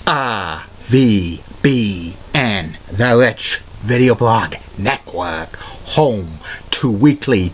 RVBN, the Rich Video Blog Network, home to weekly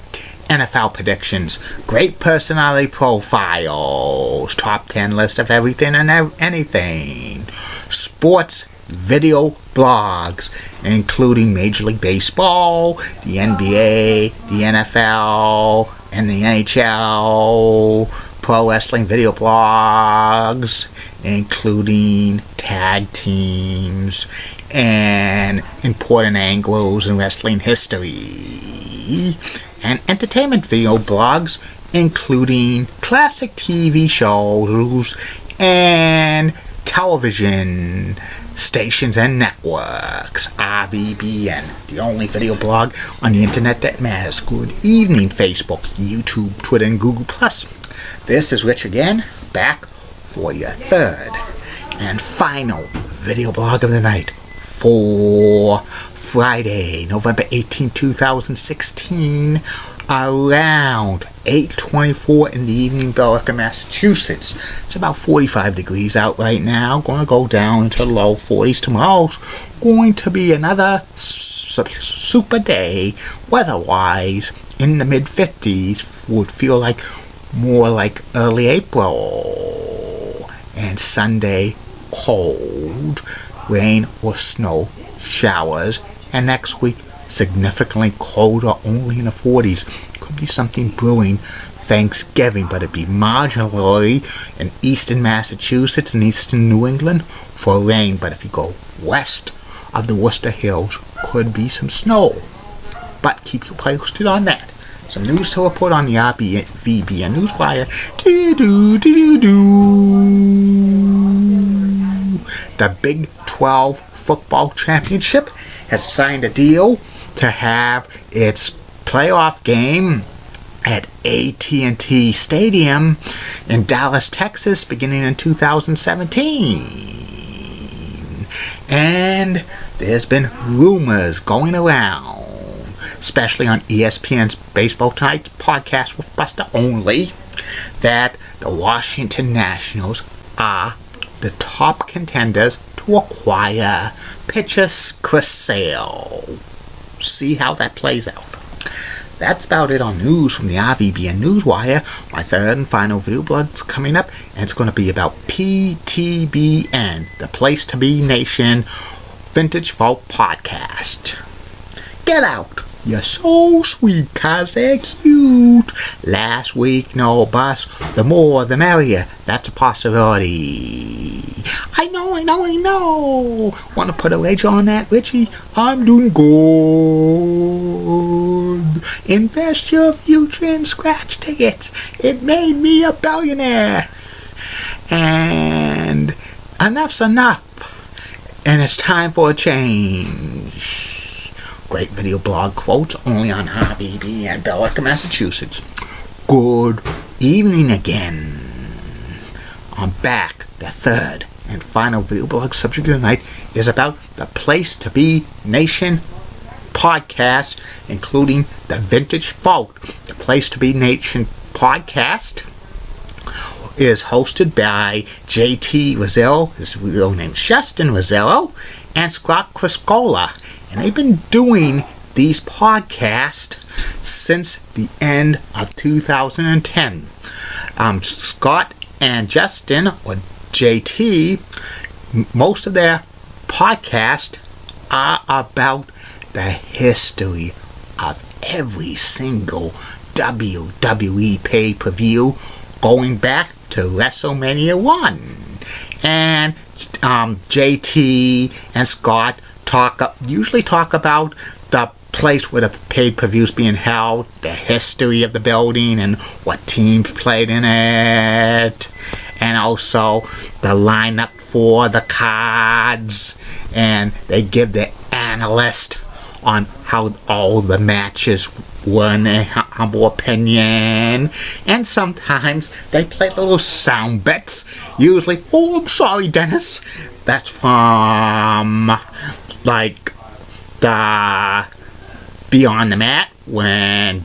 NFL predictions, great personality profiles, top 10 list of everything and anything, sports video blogs, including Major League Baseball, the NBA, the NFL, and the NHL, pro wrestling video blogs, including tag teams and important angles in wrestling history, and entertainment video blogs, including classic TV shows and television stations and networks. RVBN, the only video blog on the internet that matters. Good evening, Facebook, YouTube, Twitter, and Google+. This is Rich again, back for your third and final video blog of the night for Friday, November 18, 2016, around 8:24 in the evening, Billerica, Massachusetts. It's about 45 degrees out right now. Going to go down to low 40s. Tomorrow's going to be another super day, weather-wise, in the mid-50s. Would feel like more like early April. And Sunday, cold, rain or snow showers. And next week, significantly colder, only in the 40s. Could be something brewing Thanksgiving, but it'd be marginally in eastern Massachusetts and eastern New England for rain. But if you go west of the Worcester Hills, could be some snow. But keep you posted on that. Some news to report on the RVBN Newswire. The Big 12 Football Championship has signed a deal to have its playoff game at AT&T Stadium in Dallas, Texas, beginning in 2017. And there's been rumors going around, especially on ESPN's Baseball Tonight podcast with Buster Only, that the Washington Nationals are the top contenders to acquire pitcher Chris Sale. See how that plays out. That's about it on news from the RVBN Newswire. My third and final video blog's coming up, and it's going to be about PTBN, the Place to Be Nation Vintage Folk Podcast. Get out! You're so sweet, 'cause they're cute. Last week, no bus. The more, the merrier. That's a possibility. I know. Want to put a wager on that, Richie? I'm doing good. Invest your future in scratch tickets. It made me a billionaire. And enough's enough. And it's time for a change. Great video blog quotes only on RVB and Billerica, Massachusetts. Good evening again. I'm back. The third and final video blog subject of the night is about the Place to Be Nation podcast, including the Vintage Folk. The Place to Be Nation podcast is hosted by JT Rosillo, his real name's Justin Rosillo, and Scott Criscola. And they've been doing these podcasts since the end of 2010. Scott and Justin, or JT, most of their podcasts are about the history of every single WWE pay-per-view going back to WrestleMania 1. And JT and Scott usually talk about the place where the pay-per-views being held, the history of the building, and what teams played in it, and also the lineup for the cards, and they give the analyst on how all the matches were in their humble opinion. And sometimes they play little sound bits, usually, "Oh, I'm sorry, Dennis." That's from like the Beyond the Mat, when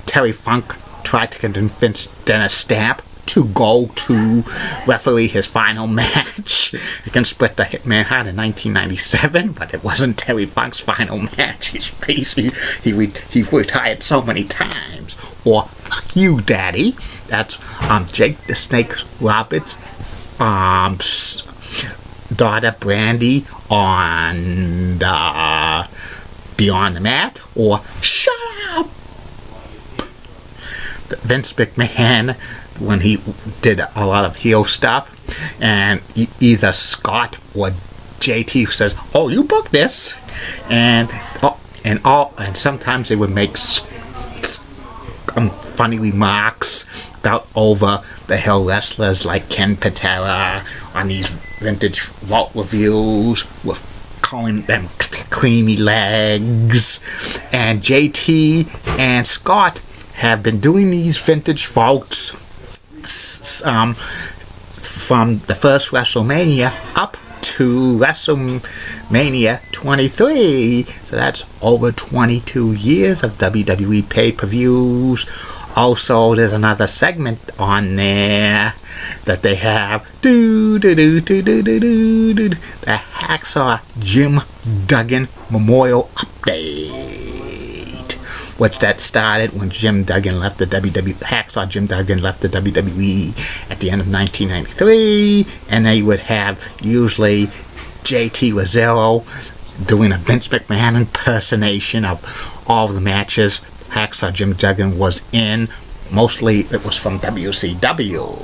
Terry Funk tried to convince Dennis Stamp to to go to referee his final match against Bret the Hitman Hart in 1997, but it wasn't Terry Funk's final match. He retired so many times. Or Fuck You, Daddy. That's Jake the Snake Roberts' daughter Brandy on Beyond the Mat. Or Shut Up! Vince McMahon, when he did a lot of heel stuff, and either Scott or JT says, "Oh, you booked this," and sometimes they would make funny remarks about over the hill wrestlers like Ken Patera on these vintage vault reviews with calling them creamy legs. And JT and Scott have been doing these vintage vaults from the first WrestleMania up to WrestleMania 23. So that's over 22 years of WWE pay-per-views. Also, there's another segment on there that they have. The Hacksaw Jim Duggan Memorial Update, which that started when Jim Duggan left the WWE. Hacksaw Jim Duggan left the WWE at the end of 1993, and they would have usually JT Rizzero doing a Vince McMahon impersonation of all of the matches Hacksaw Jim Duggan was in. Mostly it was from WCW.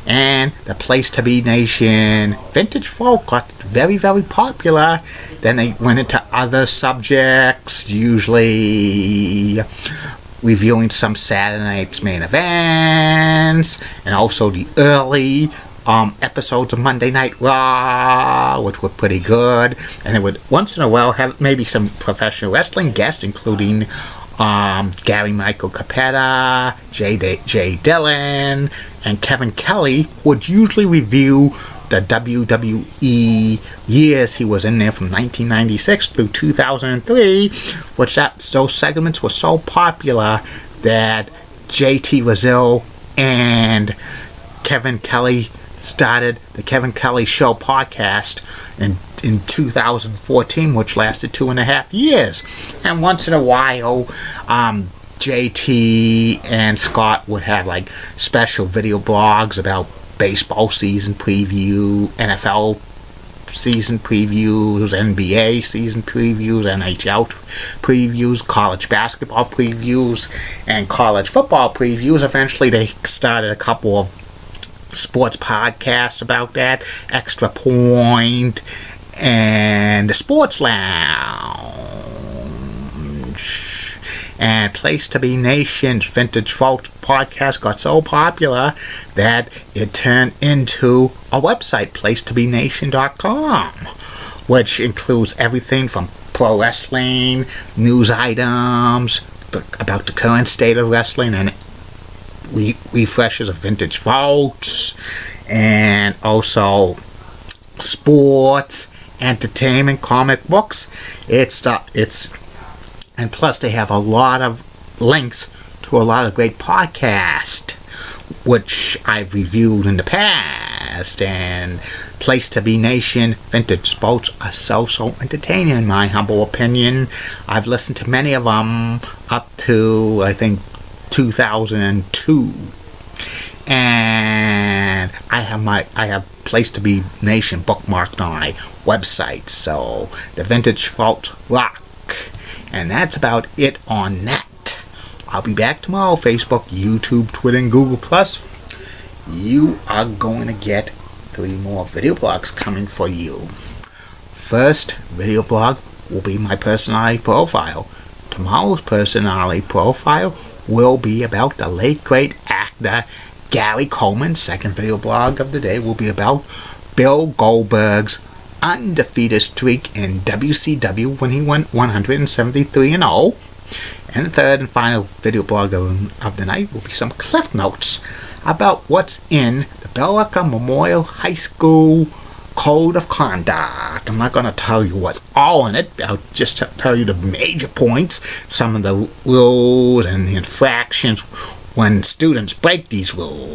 And the Place to Be Nation Vintage Folk got very, very popular. Then they went into other subjects, usually reviewing some Saturday Night's Main Events, and also the early episodes of Monday Night Raw, which were pretty good. And they would once in a while have maybe some professional wrestling guests, including Gary Michael Capetta, Jay Dillon, and Kevin Kelly, who would usually review the WWE years he was in there from 1996 through 2003, which those segments were so popular that JT Rizzero and Kevin Kelly started the Kevin Kelly Show podcast in 2014, which lasted 2.5 years. And once in a while, JT and Scott would have like special video blogs about baseball season preview, NFL season previews, NBA season previews, NHL previews, college basketball previews, and college football previews. Eventually they started a couple of sports podcasts about that, Extra Point and the Sports Lounge. And Place to Be Nation's Vintage Folk podcast got so popular that it turned into a website, placetobenation.com, which includes everything from pro wrestling, news items about the current state of wrestling, and refreshes of vintage vaults, and also sports, entertainment, comic books. And plus they have a lot of links to a lot of great podcasts, which I've reviewed in the past. And Place to Be Nation vintage sports are so entertaining in my humble opinion. I've listened to many of them up to, I think, 2002, and I have Place to Be Nation bookmarked on my website. So the Vintage Vault rock, and that's about it on that. I'll be back tomorrow. Facebook, YouTube, Twitter, and Google+. You are going to get 3 more video blogs coming for you. First video blog will be my personality profile. Tomorrow's personality profile will be about the late great actor Gary Coleman. Second video blog of the day will be about Bill Goldberg's undefeated streak in WCW when he went 173-0. And the third and final video blog of the night will be some cliff notes about what's in the Billerica Memorial High School Code of Conduct. I'm not going to tell you what's all in it. I'll just tell you the major points, some of the rules and the infractions, when students break these rules.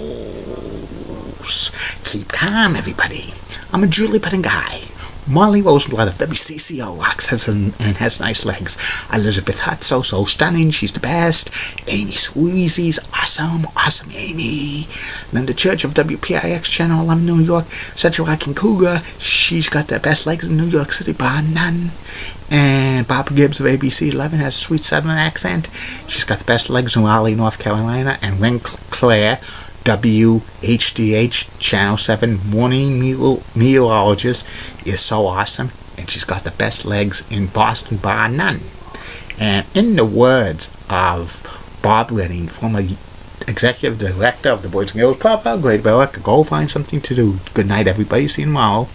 Keep calm, everybody. I'm a Julie Petting guy. Molly Rosenblatt of WCCO rocks and has nice legs. Elizabeth Hutt, so stunning, she's the best. Amy Sweezy's awesome Amy. Linda Church of WPIX Channel 11 New York, such a rocking cougar. She's got the best legs in New York City, bar none. And Bob Gibbs of ABC 11 has a sweet southern accent. She's got the best legs in Raleigh, North Carolina. And Lynn Claire, WHDH Channel 7 morning meteorologist, is so awesome, and she's got the best legs in Boston, bar none. And in the words of Bob Redding, former executive director of the Boys and Girls Club, Great America, go find something to do. Good night, everybody. See you tomorrow.